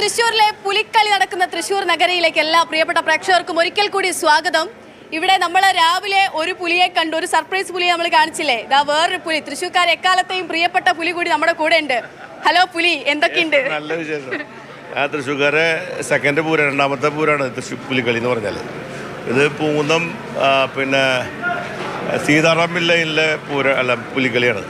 തൃശ്ശൂരിലെ പുലിക്കളി നടക്കുന്ന തൃശ്ശൂർ നഗരയിലേക്ക് എല്ലാ പ്രിയപ്പെട്ട പ്രേക്ഷകർക്കും ഒരിക്കൽ കൂടി സ്വാഗതം. ഇവിടെ നമ്മൾ രാവിലെ ഒരു പുലിയെ കണ്ടു, ഒരു സർപ്രൈസ് പുലിയെ നമ്മൾ കാണിച്ചില്ലേ. ഇതാ വേറൊരു പുലി, തൃശ്ശൂർക്കാർ എക്കാലത്തെയും പ്രിയപ്പെട്ട പുലി കൂടി നമ്മുടെ കൂടെ ഉണ്ട്. ഹലോ പുലി, എന്തൊക്കെയുണ്ട്? നല്ല വിശേഷം. തൃശ്ശൂർക്കാരെ സെക്കൻഡ് പൂരം, രണ്ടാമത്തെ പൂരാണ് തൃശ്ശൂർ പുലിക്കളി എന്ന് പറഞ്ഞാൽ. ഇത് പൂന്തം പിന്നെ സീതാറാം പിള്ളയിലെ പുലിക്കളിയാണ്.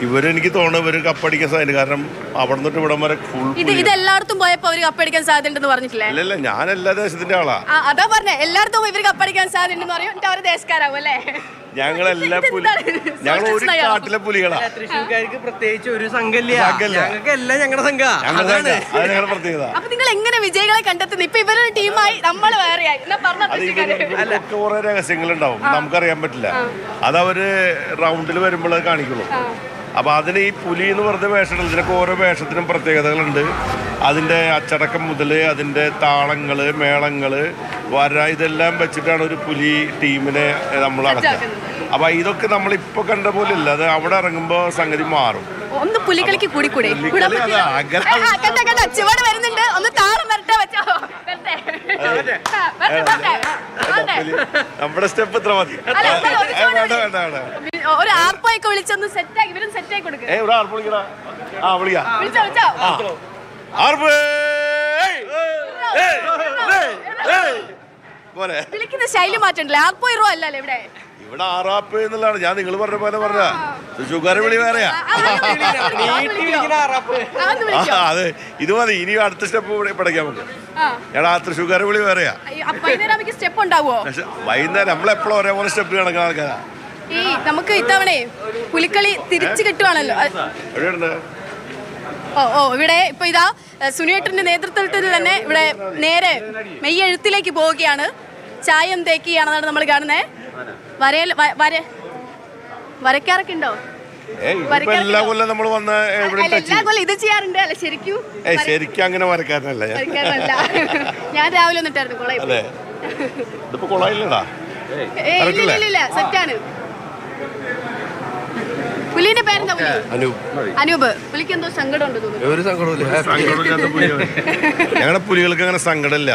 ഇവരെനിക്ക് തോന്നുന്നു ഇവർ കപ്പടിക്കാൻ സാധ്യത, കാരണം അവിടെ നിന്നിട്ട് ഇവിടം വരെ ഫുൾ ഇത് എല്ലായിടത്തും പോയപ്പോ അവര് കപ്പടിക്കാൻ സാധ്യതയുണ്ടെന്ന് പറഞ്ഞിട്ടില്ലേ? അല്ലല്ല, ഞാൻ എല്ലാ ദേശത്തിന്റെ ആളാ. അതാ പറഞ്ഞ എല്ലായിടത്തും ഇവർ കപ്പടിക്കാൻ സാധ്യതയുണ്ടെന്ന് പറയും. അവര് ദേശക്കാരാവും അല്ലേ? ഞങ്ങളെല്ലാ ഞങ്ങൾ ഒരു കാട്ടിലെ പുലികളാ. തൃശ്ശൂർക്കാർക്ക് പ്രത്യേകിച്ച് ഒരു ഞങ്ങൾക്ക് എല്ലാം ഞങ്ങളുടെ ഞങ്ങളുടെ പ്രത്യേകത. അപ്പൊ നിങ്ങൾ എങ്ങനെ വിജയികളെ കണ്ടെത്തുന്നത്? ഇപ്പൊ ഇവരൊരു ടീമായി, നമ്മള് വേറെയായി. കുറെ രഹസ്യങ്ങളുണ്ടാവും, നമുക്കറിയാൻ പറ്റില്ല. അതവര് റൗണ്ടിൽ വരുമ്പോൾ അത് കാണിക്കുള്ളൂ. അപ്പൊ അതിന് ഈ പുലി എന്ന് പറഞ്ഞ വേഷം, ഇതിനൊക്കെ ഓരോ വേഷത്തിനും പ്രത്യേകതകളുണ്ട്. അതിന്റെ അച്ചടക്കം മുതൽ അതിന്റെ താളങ്ങള്, മേളങ്ങള്, വര, ഇതെല്ലാം വെച്ചിട്ടാണ് ഒരു പുലി ടീമിനെ നമ്മൾ അടക്കുക. അപ്പൊ ഇതൊക്കെ നമ്മളിപ്പോ കണ്ട പോലെ ഇല്ല, അത് അവിടെ ഇറങ്ങുമ്പോ സംഗതി മാറും. ഒന്ന് പുലികളിക്ക് കൂടി കൂടെ വരുന്നുണ്ട്. ഒന്ന് താളം വരട്ടെ വെച്ചോ. നമ്മുടെ സ്റ്റെപ്പ് ഇത്ര മതി. ഒരു ആർപ്പൊക്കെ വിളിച്ചൊന്ന് സെറ്റാക്കി, ഇവരും സെറ്റാക്കി കൊടുക്കും. വിളിക്കുന്ന ശൈലി മാറ്റണ്ടല്ലേ? ആർപ്പോ ഇറോ അല്ലല്ലേ ഇവിടെ? ഇവിടെ ആറാപ്പ് എന്നുള്ളതാണ്. ഞാൻ നിങ്ങൾ പറഞ്ഞ പോലെ പറഞ്ഞ തൃശ്ശൂർക്കാരെ വിളി വേറെയാ. അതെ, ഇത് മതി. ഇനി അടുത്ത സ്റ്റെപ്പ് പഠിക്കാൻ നമുക്ക്. ഞാൻ ആ തൃശ്ശൂർക്കാരെ വിളി വേറെയാ. സ്റ്റെപ്പ് ഉണ്ടാവോ? വൈകുന്നേരം നമ്മളെപ്പോഴും ഒരേപോലെ സ്റ്റെപ്പ് കണക്കുന്ന ആൾക്കാരാ. ഈ നമുക്ക് ഇത്തവണ പുലിക്കളി തിരിച്ചു കിട്ടുവാണല്ലോ. ഇവിടെ ഇപ്പൊ ഇതാ സുനിയേട്ടന്റെ നേതൃത്വത്തിൽ തന്നെ ഇവിടെ നേരെ മെയ്യെഴുത്തിലേക്ക് പോവുകയാണ്. ചായം തേക്കിയാണെന്നാണ് നമ്മൾ കാണുന്നത്. വരയ്ക്കാറൊക്കെ ഉണ്ടോ? എല്ലാ കൊല്ലം നമ്മൾ വന്ന് ഇത് ചെയ്യാറുണ്ട് അല്ലെ? ശരിക്കും അങ്ങനെ വരക്കാരനല്ല ഞാൻ. രാവിലെ വന്നിട്ടായിരുന്നു കൊളായി. ഇതിപ്പോ കൊളായില്ലടാ, സെറ്റാണ്. പുലിന്റെ പേരെന്താ? അനൂപ്. പുലിക്ക് എന്തോ സങ്കടം ഉണ്ട് തോന്നുന്നു. ഒരു സങ്കടമില്ല. ഞങ്ങളുടെ പുലികൾക്ക് അങ്ങനെ സങ്കടമില്ല,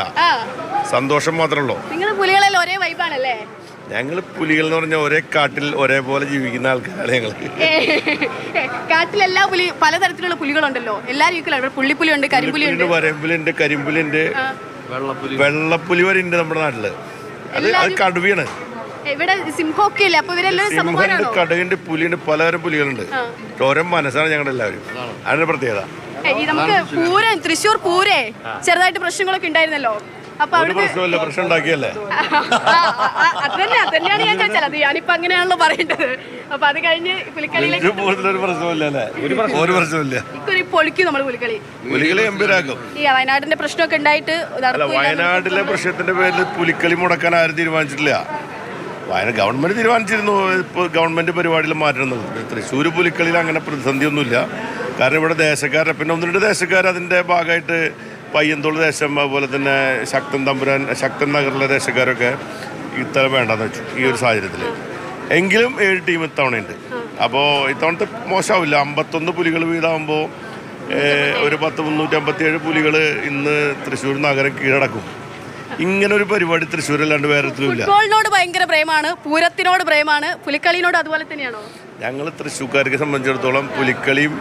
സന്തോഷം മാത്രമല്ലോ. നിങ്ങൾ പുലികളെല്ലാം ഒരേ വൈബാണല്ലേ? ഞങ്ങൾ പുലികൾ എന്ന് പറഞ്ഞാൽ ഒരേ കാട്ടിൽ ഒരേപോലെ ജീവിക്കുന്ന ആൾക്കാരാണ് ഞങ്ങൾ. കാട്ടിലെല്ലാ പലതരത്തിലുള്ള പുലികളുണ്ടല്ലോ. എല്ലാവരും പുള്ളിപ്പുലിയുണ്ട്, കരിമ്പുലിയുണ്ട്, വരമ്പുലിയുണ്ട്, കരിമ്പുലിയുണ്ട്, വെള്ളപ്പുലി വരെ ഉണ്ട് നമ്മുടെ നാട്ടില്. അത് കടുവയാണ്. ഇവിടെ സിംഹമൊക്കെ ഇല്ല. അപ്പൊ ഇവരെല്ലാം കടുവയുണ്ട്, പുലിയുണ്ട്, പലതരം പുലികളുണ്ട്. ഓരോ മനസ്സാണ് ഞങ്ങളുടെ എല്ലാവരും. അതിന്റെ പ്രത്യേകത. നമുക്ക് പൂരം, തൃശ്ശൂർ പൂരേ ചെറുതായിട്ട് പ്രശ്നങ്ങളൊക്കെ ഉണ്ടായിരുന്നല്ലോ. പ്രശ്നം ഉണ്ടാക്കിയല്ലേ? അതന്നെയാണ് ഞാൻ ചോദിച്ചത്. അത് ഞാനിപ്പോ അങ്ങനെയാണല്ലോ പറയേണ്ടത്. അപ്പൊ അത് കഴിഞ്ഞ് പുലിക്കളിയിലേക്ക് പൊളിക്കും നമ്മൾ. പുലികളി ഗംഭീരാക്കും. ഈ വയനാടിന്റെ പ്രശ്നമൊക്കെ ഉണ്ടായിട്ട് വയനാട്ടിലെ പ്രശ്നത്തിന്റെ പേരിൽ പുലിക്കളി മുടക്കാൻ ആരും തീരുമാനിച്ചിട്ടില്ല. ഗവൺമെന്റ് തീരുമാനിച്ചിരുന്നു ഇപ്പോൾ ഗവൺമെന്റ് പരിപാടിയിൽ മാറ്റണം. തൃശ്ശൂർ പുലിക്കളിയിൽ അങ്ങനെ പ്രതിസന്ധിയൊന്നുമില്ല. കാരണം ഇവിടെ ദേശക്കാരെ, പിന്നെ ഒന്ന് രണ്ട് ദേശക്കാർ അതിൻ്റെ ഭാഗമായിട്ട് പയ്യന്തോൾ ദേശം, അതുപോലെ തന്നെ ശക്തൻ നഗറിലെ ദേശക്കാരൊക്കെ ഇത്തവണ വേണ്ടെന്ന് വെച്ചു ഈ ഒരു സാഹചര്യത്തിൽ. എങ്കിലും 7 ടീം ഇത്തവണയുണ്ട്. അപ്പോൾ ഇത്തവണത്തെ മോശമാവില്ല. 51 പുലികൾ വീതാകുമ്പോൾ ഒരു 357 പുലികൾ ഇന്ന് തൃശ്ശൂർ നഗരം കീഴടക്കും. ഇങ്ങനൊരു പരിപാടി തൃശ്ശൂരല്ലാണ്ട് വേറെ ഇല്ല. ഫുട്ബോളിനോട് ഭയങ്കര പ്രേമാണ്, പൂരത്തിനോട് പ്രേമാണ്, പുലിക്കളിനോട് അതുപോലെ തന്നെയാണോ? ഞങ്ങൾ തൃശ്ശൂർക്കാർക്ക് സംബന്ധിച്ചിടത്തോളം പുലിക്കളിയും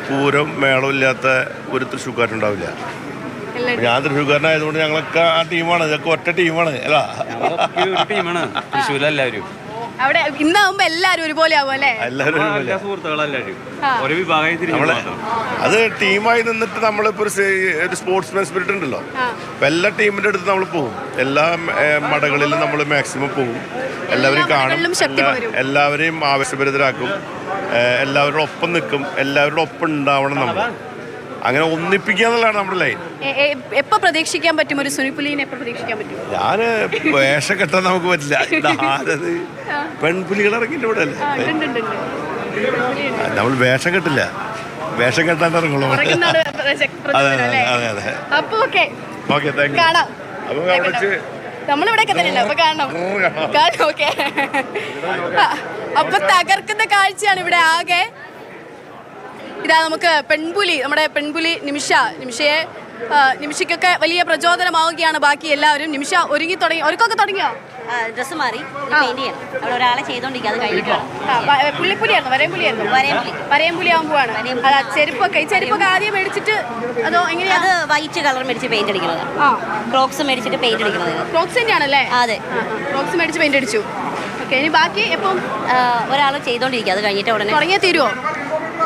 പൂരം മേളം ഇല്ലാത്ത ഒരു തൃശ്ശൂർക്കാരുണ്ടാവില്ല. ഞാൻ തൃശ്ശൂർക്കാരനായതുകൊണ്ട് ഞങ്ങളൊക്കെ ആ ടീമാണ്. ഇതൊക്കെ ഒറ്റ ടീമാണ് അല്ല, ടീമാണ് തൃശ്ശൂരെല്ലാവരും. അവിടെ ഇന്നാവുമ്പോ എല്ലാരും ഒരുപോലെ ആവും അല്ലേ? അത് ടീമായി നിന്നിട്ട് നമ്മളിപ്പോ ഒരു സ്പോർട്സ്മാൻ സ്പിരിറ്റ് ഉണ്ടല്ലോ. അപ്പൊ എല്ലാ ടീമിന്റെ അടുത്ത് നമ്മൾ പോകും. എല്ലാ മടകളിലും നമ്മൾ മാക്സിമം പോകും. എല്ലാവരും കാണും, എല്ലാവരെയും ആവേശഭരിതരാക്കും, എല്ലാവരുടെ ഒപ്പം നിൽക്കും, എല്ലാവരുടെ ഒപ്പം ഉണ്ടാവണം. നമ്മൾ അങ്ങനെ ഒന്നിപ്പിക്കുക എന്നുള്ളതാണ് നമ്മുടെ ലൈൻ. എപ്പോ പ്രതീക്ഷിക്കാൻ പറ്റും ഒരു സുനിപുലിനെ? എപ്പോ പ്രതീക്ഷിക്കാൻ പറ്റും? ഞാന് വേഷം കെട്ടാൻ നമുക്ക് പറ്റില്ല. ഇതാരത്? പെൺപുലികൾ ഇറങ്ങിയിട്ട് ഇവിടെ അല്ലേ? നമ്മൾ വേഷം കെട്ടില്ല, വേഷം കെട്ടാൻ ഇറങ്ങുള്ളൂ. അതെ അതെ അതെ. അപ്പൊ ഓക്കെ, താങ്ക് യു. അപ്പൊ അവിടെ വെച്ച് നമ്മളിവിടെ തന്നെയല്ലോ. അപ്പൊ കാണണം. ഓക്കെ. അപ്പൊ തകർക്കുന്ന കാഴ്ചയാണ് ഇവിടെ ആകെ. ഇതാ നമുക്ക് പെൺപുലി, നമ്മുടെ പെൺപുലി നിമിഷയ്ക്കൊക്കെ വലിയ പ്രചോദനമാവുകയാണ് ബാക്കി എല്ലാവരും. നിമിഷ ഒരുങ്ങി തുടങ്ങി, ഒരുക്കൊക്കെ തുടങ്ങിയോ? ഡ്രസ്സ് മാറി പെയിന്റ് ചെയ്യണം. അവിടെ ഒരാളെ ചെയ്തോണ്ടിരിക്കുക, അത് കഴിഞ്ഞിട്ടാണ്. പുള്ളിപ്പുലിയായിരുന്നു, വരയംപുലിയായിരുന്നു. വരയംപുലി ആകുമ്പോഴാണ് ചെരുപ്പൊക്കെ. ഈ ചെരുപ്പൊക്കെ ആദ്യം മേടിച്ചിട്ട് അതോ എങ്ങനെയാ? അത് വൈറ്റ് കളർ മേടിച്ച് പെയിന്റ് അടിക്കുന്നത്. ക്രോക്സ് മേടിച്ചിട്ട് പെയിന്റ് അടിക്കുന്നത്. ക്രോക്സ് തന്നെയാണല്ലേ? അതെ, ക്രോക്സ് മേടിച്ച് പെയിന്റ് അടിച്ചു. ഓക്കെ, ഇനി ബാക്കി എപ്പം? ഒരാൾ ചെയ്തോണ്ടിരിക്കുക, അത് കഴിഞ്ഞിട്ട് ഉടനെ തുടങ്ങിയാൽ തീരുവോ?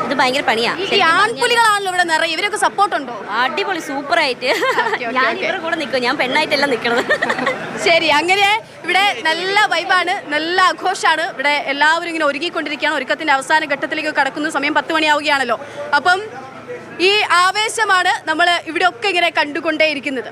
ഇത് ഭയങ്കര പണിയാ. ഈ ആൺപുലികളാണല്ലോ ഇവിടെ നിറയെ, ഇവരൊക്കെ സപ്പോർട്ട് ഉണ്ടോ? അടിപൊളി, സൂപ്പറായിട്ട്. ഞാൻ ഇവരുടെ കൂടെ നിൽക്കും, ഞാൻ പെണ്ണായിട്ടല്ല നിൽക്കണത്. ശരി, അങ്ങനെ ഇവിടെ നല്ല വൈബാണ്, നല്ല ആഘോഷമാണ്. ഇവിടെ എല്ലാവരും ഇങ്ങനെ ഒരുങ്ങിക്കൊണ്ടിരിക്കുകയാണ്. ഒരുക്കത്തിന്റെ അവസാന ഘട്ടത്തിലേക്ക് കടക്കുന്ന സമയം 10 മണിയാവുകയാണല്ലോ. അപ്പം ഈ ആവേശമാണ് നമ്മൾ ഇവിടെ ഒക്കെ ഇങ്ങനെ കണ്ടുകൊണ്ടേയിരിക്കുന്നത്.